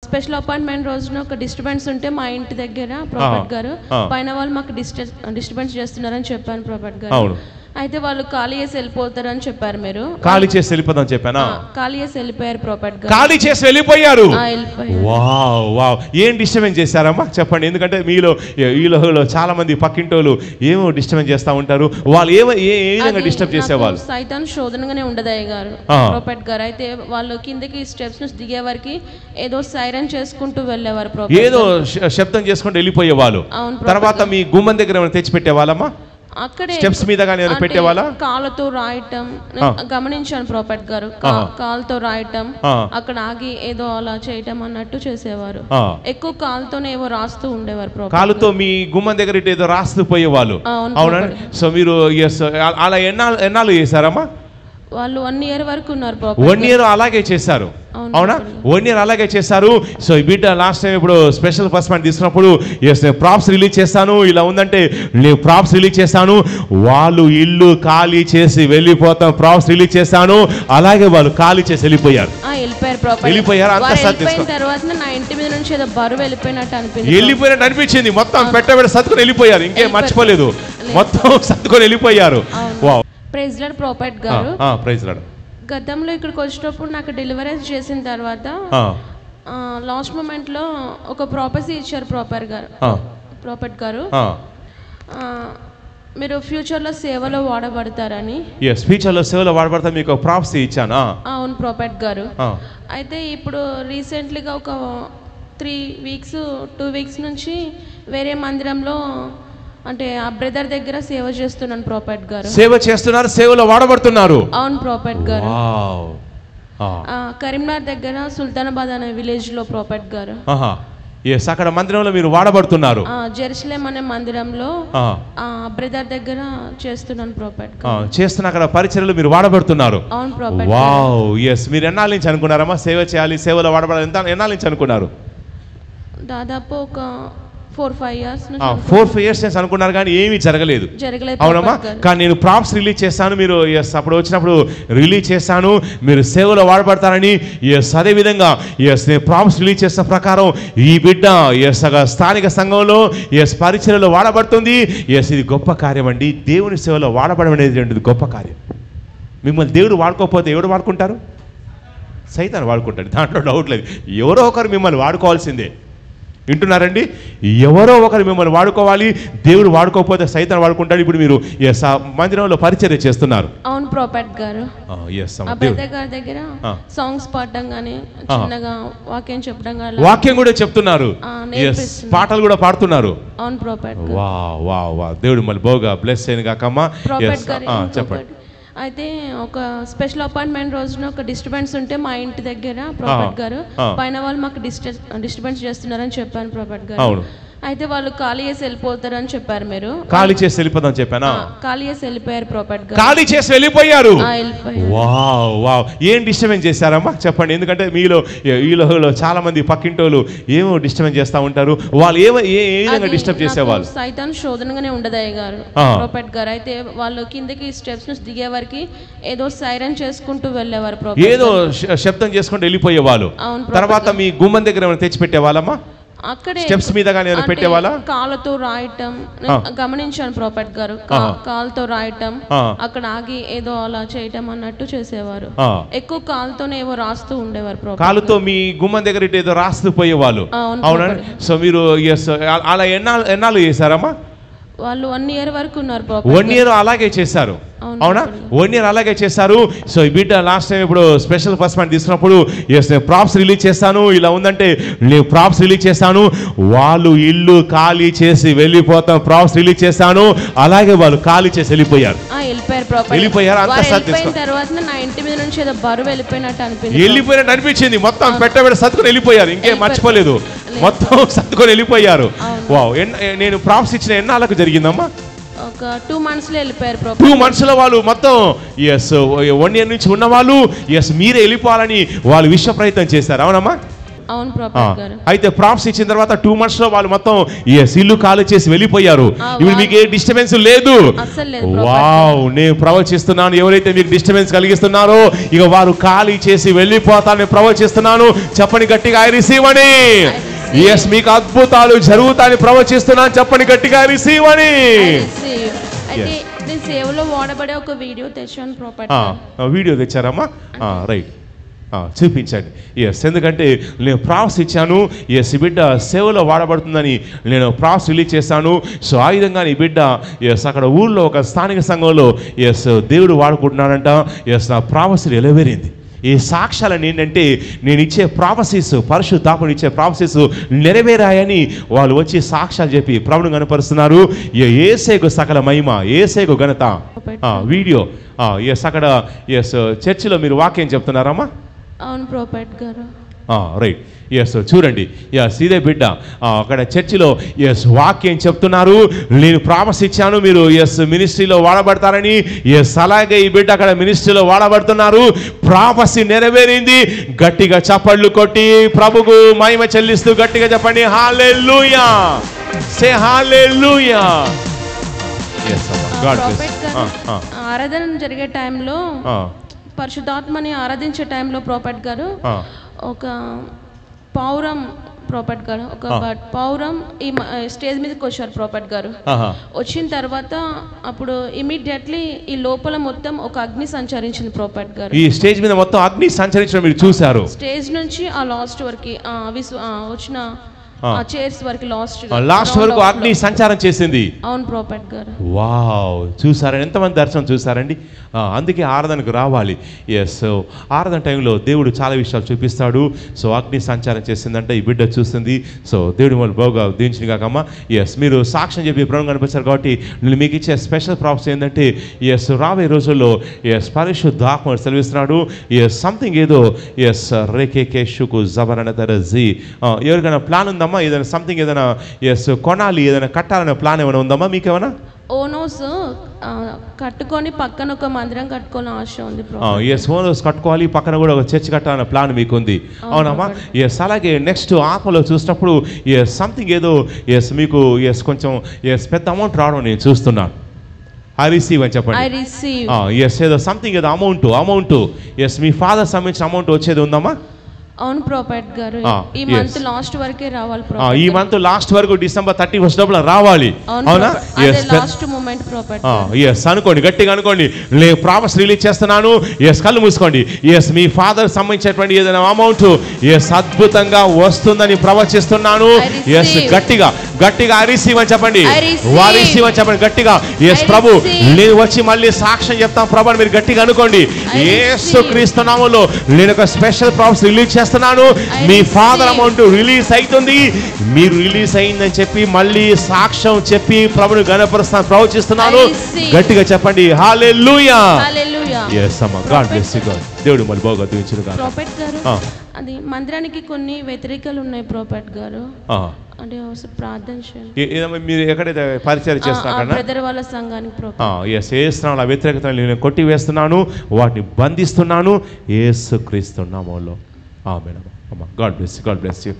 Special appointment రోజున ఒక disturbance ఉంటే మా ఇంటి దగ్గర ప్రాపర్ట్ గారు పైన వాళ్ళు మాకు డిస్టర్బెన్స్ చేస్తున్నారని చెప్పాను ప్రాపర్ట్ గారు. అయితే వాళ్ళు ఖాళీ చేసి వెళ్ళిపోతారు అని చెప్పారు. మీరు ఖాళీ చేసి వెళ్ళిపోతాను చెప్పానా? ఖాళీ చేసి వెళ్ళిపోయారు ప్రాపర్ట్ గారు. ఖాళీ చేసి వెళ్ళిపోయారు. వావ్ వావ్, ఏం డిస్టర్బెన్స్ చేశారమ్మా చెప్పండి. ఎందుకంటే మీలో చాలా మంది పక్కింటోళ్ళు ఏమో డిస్టర్బెన్స్ చేస్తా ఉంటారు. వాళ్ళు ఏ విధంగా డిస్టర్బ్ చేసేవాళ్ళు? సైతాన్ శోధనగానే ఉండదయ్య గారు ప్రాపర్ట్ గారు. అయితే వాళ్ళు కిందకి స్టెప్స్ నుంచి దిగే వరకు ఏదో సైరన్ చేసుకుంటూ వెళ్ళేవారు. ఏదో శబ్దం చేసుకుంటూ వెళ్ళిపోయేవాళ్ళు. తర్వాత మీ గుమ్మం దగ్గర ఏమైనా తెచ్చి పెట్టేవాళ్ళమ్మా? అక్కడే స్టెప్స్ మీద గానీ పెట్టేవాళ్ళ? కాళ్ళతో రాయటం గమనించాను ప్రాపర్ట్ గారు. కాళ్ళతో రాయటం, అక్కడ ఆగి ఏదో అలా చేయటం అన్నట్టు చేసేవారు. ఎక్కువ కాళ్ళతోనే ఏవో రాస్తూ ఉండేవారు. కాళ్ళతో మీ గుమ్మం దగ్గర ఏదో రాస్తూ పోయేవాళ్ళు. అవునండి. సో మీరు అలా ఎన్నాళ్ళు చేశారమ్మా? వాళ్ళు 1 year వరకు ఉన్నారు. 1 year అలాగే చేశారు. అవునా? 1 year అలాగే చేశారు. సో ఈ బిడ్డ లాస్ట్ టైం ఇప్పుడు స్పెషల్ ఫస్ట్ పాయింట్ తీసుకున్నప్పుడు ప్రాప్స్ రిలీజ్ చేస్తాను, ఇలా ఉందంటే ప్రాప్స్ రిలీజ్ చేస్తాను, వాళ్ళు ఇల్లు ఖాళీ చేసి వెళ్ళిపోతాం, ప్రాప్స్ రిలీజ్ చేస్తాను, అలాగే వాళ్ళు ఖాళీ చేసి వెళ్ళిపోయారు. వెళ్ళిపోయారు. తర్వాత నా ఇంటి మీద నుంచి ఏదో బరువు వెళ్ళిపోయినట్టు అనిపించింది. మొత్తం పెట్టబెట్టి సర్దుకొని వెళ్ళిపోయారు. ఇంకేం మర్చిపోలేదు, మొత్తం సర్దుకొని వెళ్ళిపోయారు. వావ్. ప్రైజ్ లార్డ్ ప్రాపర్ట్ గారు. Praise lord. గతంలో ఇక్కడికి వచ్చినప్పుడు నాకు డెలివరీ చేసిన తర్వాత లాస్ట్ మూమెంట్ లో ఒక ప్రాపర్టీ ఇచ్చారు ప్రాపర్ట్ గారు. మీరు ఫ్యూచర్ లో సేవలో వాడబడతారని. ఫ్యూచర్ లో సేవలో వాడబడతా మీకు ప్రాపర్టీ ఇచ్చాను. అవును ప్రాపర్ట్ గారు. అయితే ఇప్పుడు రీసెంట్లీగా ఒక 2 weeks నుంచి వేరే మందిరంలో అంటే ఆ బ్రదర్ దగ్గర సేవ చేస్తున్నాను ప్రాపర్ట్ గారు. సేవ చేస్తున్నారు, సేవలో వాడబడుతున్నారు. అవును ప్రాపర్ట్ గారు. కరీంనగర్ దగ్గర సుల్తానాబాద్ అనే విలేజ్ లో ప్రాపర్ట్ గారు. అక్కడ మందిరంలో మీరు వాడబడుతున్నారు. జెరూసలేం అనే మందిరంలో బ్రదర్ దగ్గర చేస్తున్నాను ప్రాపర్ట్. చేస్తున్న అక్కడ పరిచర్యలు మీరు వాడబడుతున్నారు. అవును ప్రాపర్ట్. వావ్. మీరు ఎన్నాళ్ళ నుంచి అనుకున్నారమ్మా సేవ చేయాలి, సేవలో వాడబడాలి? ఎన్నాళ్ళ నుంచి అనుకున్నారు? దాదాపు ఒక 4-5 years. 4-5 years నుంచి అనుకున్నారు కానీ ఏమీ జరగలేదు. అవునమ్మా. కానీ నేను ప్రాప్స్ రిలీజ్ చేస్తాను, మీరు అప్పుడు వచ్చినప్పుడు రిలీజ్ చేస్తాను, మీరు సేవలో వాడబడతారని. అదే విధంగా నేను ప్రాప్స్ రిలీజ్ చేసిన ప్రకారం ఈ బిడ్డ స్థానిక సంఘంలో పరిచర్యలో వాడబడుతుంది. ఇది గొప్ప కార్యం అండి. దేవుని సేవలో వాడబడడం అనేది గొప్ప కార్యం. మిమ్మల్ని దేవుడు వాడుకోకపోతే ఎవరు వాడుకుంటారు? సైతాన్ వాడుకుంటాడు, దాంట్లో డౌట్ లేదు. ఎవరో ఒకరు మిమ్మల్ని వాడుకోవాల్సిందే. వింటున్నారండి? ఎవరో ఒకరు మిమ్మల్ని వాడుకోవాలి. దేవుడు వాడుకోకపోతే సైతాన్ వాడుకుంటాడు. ఇప్పుడు మీరు మందిరంలో పరిచర్య చేస్తున్నారు. అవును ప్రాపర్ట్ గారు. గారి దగ్గర సాంగ్స్ పాడడం గానీ, చిన్నగా వాక్యం చెప్పడం గానీ, వాక్యం కూడా చెప్తున్నారు, పాటలు కూడా పాడుతున్నారు. అవును ప్రాపర్ట్. వా దేవుడు మళ్ళీ బాగా బ్లెస్ అయిన కాకమ్మా. చెప్పండి. అయితే ఒక స్పెషల్ అపాయింట్మెంట్ రోజున ఒక డిస్టర్బెన్స్ ఉంటే మా ఇంటి దగ్గర ప్రాపర్ట్ గారు పైన వాళ్ళు మాకు డిస్టర్బెన్స్ చేస్తున్నారని చెప్పాను ప్రాపర్ట్ గారు. అయితే వాళ్ళు ఖాళీ చేసి వెళ్ళిపోతారు అని చెప్పారు. మీరు ఖాళీ చేసి వెళ్ళిపోతాను చెప్పానా? ఖాళీ చేసి వెళ్ళిపోయారు ప్రాపర్ట్ గారు. ఖాళీ చేసి వెళ్ళిపోయారు. వావ్ వావ్, ఏం డిస్టర్బెన్స్ చేశారమ్మా చెప్పండి. ఎందుకంటే మీలో చాలా మంది పక్కింటోళ్ళు ఏమో డిస్టర్బెన్స్ చేస్తా ఉంటారు. వాళ్ళు ఏ విధంగా డిస్టర్బ్ చేసేవాళ్ళు? సైతాన్ శోధనగానే ఉండదయ్య గారు ప్రాపర్ట్ గారు. అయితే వాళ్ళు కిందకి స్టెప్స్ నుంచి దిగే వరకు ఏదో సైరన్ చేసుకుంటూ వెళ్ళేవారు. ఏదో శబ్దం చేసుకుంటూ వెళ్ళిపోయేవాళ్ళు. తర్వాత మీ గుమ్మం దగ్గర ఏమైనా తెచ్చి పెట్టేవాళ్ళమ్మా? అక్కడే స్టెప్స్ మీద గానీ పెట్టేవాళ్ళ? కాళ్ళతో రాయటం గమనించాను ప్రాపర్ట్ గారు. కాళ్ళతో రాయటం, అక్కడ ఆగి ఏదో అలా చేయటం అన్నట్టు చేసేవారు. ఎక్కువ కాళ్ళతోనే ఏవో రాస్తూ ఉండేవారు. కాళ్ళతో మీ గుమ్మం దగ్గర ఏదో రాస్తూ పోయేవాళ్ళు. అవునండి. సో మీరు అలా ఎన్నాళ్ళు చేశారమ్మా? వాళ్ళు 1 year వరకు ఉన్నారు. 1 year అలాగే చేశారు. అవునా? 1 year అలాగే చేశారు. సో ఈ బిడ్డ లాస్ట్ టైం ఇప్పుడు స్పెషల్ ఫస్ట్ పాయింట్ తీసుకున్నప్పుడు ప్రాప్స్ రిలీజ్ చేస్తాను, ఇలా ఉందంటే ప్రాప్స్ రిలీజ్ చేస్తాను, వాళ్ళు ఇల్లు ఖాళీ చేసి వెళ్ళిపోతాం, ప్రాప్స్ రిలీజ్ చేస్తాను, అలాగే వాళ్ళు ఖాళీ చేసి వెళ్ళిపోయారు. వెళ్ళిపోయారు. తర్వాత నా ఇంటి మీద నుంచి ఏదో బరువు వెళ్ళిపోయినట్టు అనిపించింది. మొత్తం పెట్టబెట్టి సర్దుకొని వెళ్ళిపోయారు. ఇంకేం మర్చిపోలేదు, మొత్తం సర్దుకొని వెళ్ళిపోయారు. వావ్. నేను ప్రాప్స్ ఇచ్చిన ఎన్నాళ్ళకు జరిగిందమ్మా? ఒక 2 months లో వెళ్ళిపోయారు. 2 months లో వాళ్ళు మొత్తం 1 year నుంచి ఉన్న వాళ్ళు మీరే వెళ్ళిపోవాలని వాళ్ళు విశ్వ ప్రయత్నం చేశారు. అవునమ్మా? అవును ప్రాఫెట్ గారు. అయితే ప్రాప్స్ ఇచ్చిన తర్వాత 2 months లో వాళ్ళు మొత్తం ఇల్లు ఖాళీ చేసి వెళ్ళిపోయారు. ఇప్పుడు మీకు ఏ డిస్టర్బెన్స్ లేదు. వావ్, నేను ప్రవచిస్తున్నాను, ఎవరైతే మీకు డిస్టర్బెన్స్ కలిగిస్తున్నారో ఇక వారు ఖాళీ చేసి వెళ్ళిపోతారని ప్రవచిస్తున్నాను. చెప్పండి గట్టిగా, ఐ రిసీవ్ అని. ఎస్, మీకు అద్భుతాలు జరుగుతాయని ప్రవచిస్తున్నాను. చెప్పండి గట్టిగా, ఐ రిసీవ్ అని. అయితే నేను సేవలో వాడబడే ఒక వీడియో తెచ్చాను ప్రాఫెట్. వీడియో తెచ్చారమ్మా? రైట్, చూపించండి. ఎస్, ఎందుకంటే నేను ప్రాప్స్ ఇచ్చాను. ఎస్, ఈ బిడ్డ సేవలో వాడబడుతుందని నేను ప్రాప్స్ రిలీజ్ చేశాను. సో ఆ విధంగా ఈ బిడ్డ ఎస్ అక్కడ ఊళ్ళో ఒక స్థానిక సంఘంలో ఎస్ దేవుడు వాడుకుంటున్నాడంట. ఎస్, నా ప్రాపసీ నెరవేరింది. ఈ సాక్ష్యాలను ఏంటంటే నేను ఇచ్చే ప్రాపసీస్, పరిశుద్ధాత్ముడు ఇచ్చే ప్రాపసీస్ నెరవేరాయని వాళ్ళు వచ్చి సాక్ష్యాలు చెప్పి ప్రభువును కనపరుస్తున్నారు. యేసేకు సకల మహిమ, యేసేకు ఘనత. వీడియో ఎస్ అక్కడ ఎస్ చర్చిలో మీరు వాక్యం చెప్తున్నారమ్మా? అవును ప్రాఫెట్ గారు. రైట్, ఎస్ చూడండి. ఎస్, ఇదే బిడ్డ అక్కడ చర్చిలో ఎస్ వాక్యం చెప్తున్నారు. నేను ప్రామిస్ ఇచ్చాను, మీరు ఎస్ మినిస్ట్రీలో వాడబడతారని. ఎస్, అలాగే ఈ బిడ్డ అక్కడ మినిస్ట్రీలో వాడబడుతున్నారు. ప్రామిస్ నెరవేరింది. గట్టిగా చప్పళ్ళు కొట్టి ప్రభుకు మహిమ చెల్లిస్తూ గట్టిగా చెప్పండి, హల్లెలూయా. సే హల్లెలూయా. ఆరాధన జరిగే టైంలో, పరిశుద్ధాత్మని ఆరాధించే టైంలో ప్రాఫెట్ గారు ఒక పౌరం, ప్రాఫెట్ గారు ఒక పౌరం ఈ స్టేజ్ మీదకి వచ్చారు ప్రాఫెట్ గారు. వచ్చిన తర్వాత అప్పుడు ఇమీడియట్లీ ఈ లోపల మొత్తం ఒక అగ్ని సంచరించింది ప్రాఫెట్ గారు. ఈ స్టేజ్ మీద మొత్తం అగ్ని సంచరించడం మీరు చూశారు. స్టేజ్ నుంచి ఆ లాస్ట్ వరకు వచ్చిన చైర్స్ వరకు లాస్ట్ వరకు అగ్ని సంచారం చేసింది. అవును ప్రాఫెట్ గారు. వావ్, చూసారండి, ఎంతమంది దర్శనం చూసారండి. అందుకే ఆరాధనకు రావాలి. ఎస్, ఆరాధన టైంలో దేవుడు చాలా విషయాలు చూపిస్తాడు. సో అగ్ని సంచారం చేసిందంటే ఈ బిడ్డ చూస్తుంది. సో దేవుడు వాళ్ళు బాగా దీవించింది కాకమ్మా. ఎస్, మీరు సాక్ష్యం చెప్పి ప్రభువును కనిపించారు కాబట్టి నేను మీకు ఇచ్చే స్పెషల్ ప్రాప్స్ ఏంటంటే ఎస్ రాబోయే రోజుల్లో ఎస్ పరిశుద్ధాత్ముడు సెలవిస్తున్నాడు. ఎస్ సంథింగ్ ఏదో ఎస్ రేకే షుకు జబరన తరజీ. ఎవరికైనా ప్లాన్ ఉందా ఏదైనా సంథింగ్, ఏదైనా ఎస్ కొనాలి, ఏదైనా కట్టాలనే ప్లాన్ ఏమైనా ఉందమ్మా మీకేమైనా? ఓనోస్ కట్టుకొని పక్కన ఒక మందిరం కట్టుకోవాలని ఆశ ఉంది. ఎస్, ఓనోస్ కట్టుకోవాలి, పక్కన కూడా ఒక చర్చ్ కట్టాలనే ప్లాన్ మీకు ఉంది. అవునమ్మా. ఎస్, అలాగే నెక్స్ట్ ఆత్మలో చూసినప్పుడు ఎస్ సంథింగ్ ఏదో ఎస్ మీకు ఎస్ కొంచెం ఎస్ పెద్ద అమౌంట్ రావడం నేను చూస్తున్నాను. ఐ రిసీవ్ అని చెప్పండి. ఎస్, ఏదో సంథింగ్ ఏదో అమౌంట్ ఎస్ మీ ఫాదర్ సంబంధించిన అమౌంట్ వచ్చేది ఉందమ్మా? అవును ప్రాఫెట్ గారు. ఈ మంత్ లాస్ట్ వరకే రావాలి. ఈ మంత్ లాస్ట్ వరకు December 31 లోపల రావాలి. అవునా? Last moment prophet. ఎస్ అనుకోండి, గట్టిగా అనుకోండి. నేను ప్రామిస్ రిలీజ్ చేస్తున్నాను. ఎస్, కళ్ళు మూసుకోండి. ఎస్, మీ ఫాదర్ సంబంధించినటువంటి ఏదైనా అమౌంట్ ఎస్ అద్భుతంగా వస్తుందని ప్రవచిస్తున్నాను. ఎస్, గట్టిగా ఐ రిసీవ్ అని చెప్పండి. రిసీవ్ అని చెప్పండి గట్టిగా. ఎస్ ప్రభు, నేను వచ్చి మళ్ళీ సాక్ష్యం చెప్తాను ప్రభు అని మీరు గట్టిగా అనుకోండి. యేసు క్రీస్తు నామములో నేను ఒక స్పెషల్ ప్రామిస్ రిలీజ్ చేస్తున్నాను. మీ ఫాదర్ అమౌంట్ రిలీజ్ అవుతుంది. మీరు రిలీజ్ అయిందని చెప్పి మళ్ళీ సాక్ష్యం చెప్పి ప్రభుని గణపరుస్తాను, ప్రవచిస్తున్నాను. గట్టిగా చెప్పండి, హల్లెలూయా. yes అమ్మా, గాడ్ బ్లెస్ యు. గాడ్ దేవుడు మళ్ళీ బాగా దీవించును గాక. ప్రాఫెట్ గారు, అది మందిరానికి కొన్ని వ్యతిరేకలు ఉన్నాయి ప్రాఫెట్ గారు. అంటే ప్రార్థన చేయండి. మీరు ఎక్కడైతే పరిచయం చేస్తున్నారు బ్రదర్ వాళ్ళ సంఘానికి ప్రాఫెట్. yes, ఏస్తున్నాను. ఆ వ్యతిరేకతను నేను కొట్టి వేస్తున్నాను, వాటిని బంధిస్తున్నాను యేసు క్రీస్తు నామములో. ఆమేన్ అమ్మా. God bless you.